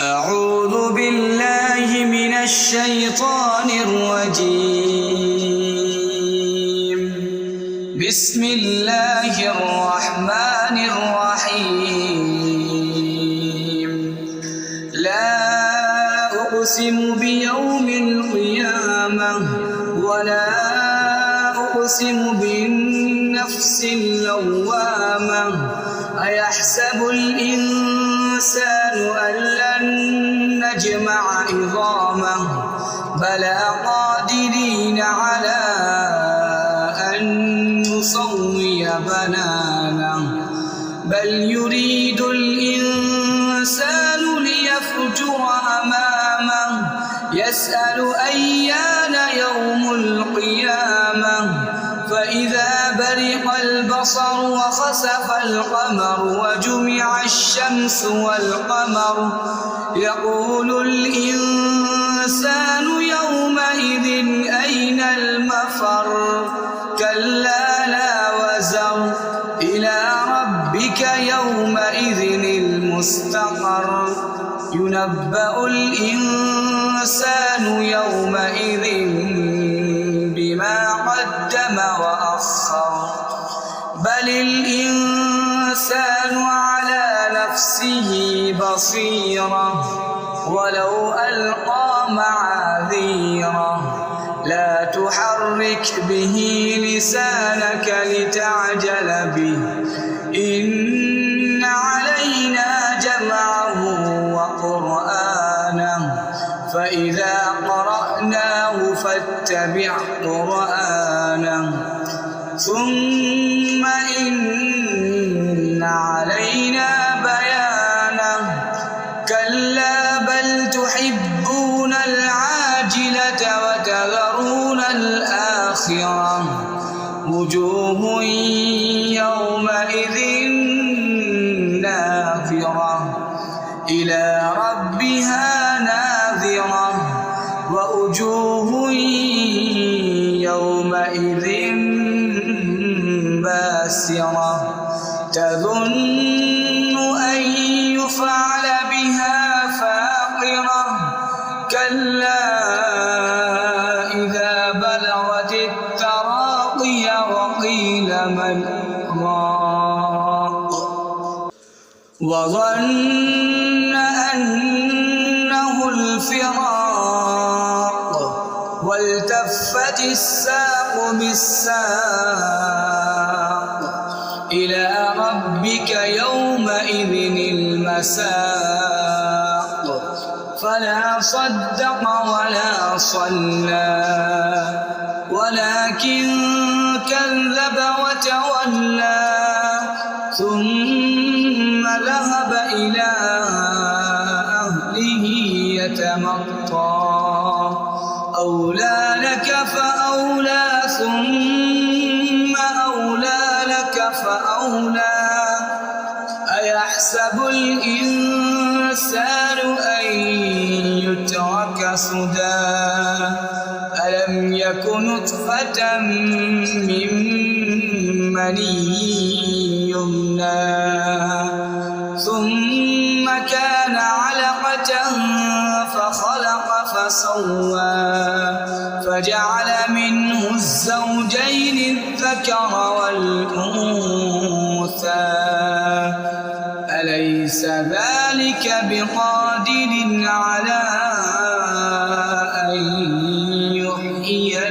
أعوذ بالله من الشيطان الرجيم. بسم الله الرحمن الرحيم. لا أقسم بيوم القيامة ولا أقسم بالنفس اللوامة. أيحسب الإنسان أن لن نجمع عظامه بلى قادرين على أن نسوي بنانه بل يريد الإنسان ليفجر أمامه يسأل أيان يوم القيامة فإذا برق البصر وخسف القمر وجمع الشمس والقمر يقول الإنسان يومئذ أين المفر كلا لا وزر إلى ربك يومئذ المستقر ينبأ الإنسان يومئذ بما قدم وأخر بل الإنسان على نفسه بصيرة ولو ألقى معاذيره لا تحرك به لسانك لتعجل به إن علينا جمعه وقرآنه فإذا قرأناه فاتبع قرآنه ثم إن علينا بيانه كلا بل تحبون العاجلة وتذرون الآخرة وجوه يومئذ ناظرة إلى ربها ناظرة ووجوه يومئذ باسرة تظن أن يفعل بها فاقرة كلا إذا بلغت التراقي وقيل من راق وظن أنه الفراق والتفت الساق بالساق إلى ربك يومئذ المساق فلا صدق ولا صلى ولكن كذب وتولى ثم ذهب إلى أهله يتمطى أولى لك فأولى ثم أولى لك فأولى أيحسب الإنسان أن يترك سدى ألم يك نطفة من مني يمنى ثم كان علقة فخلق فسوى فجعل منه الزوجين الذكر والأنثى أليس ذلك بقادر على أن يحيي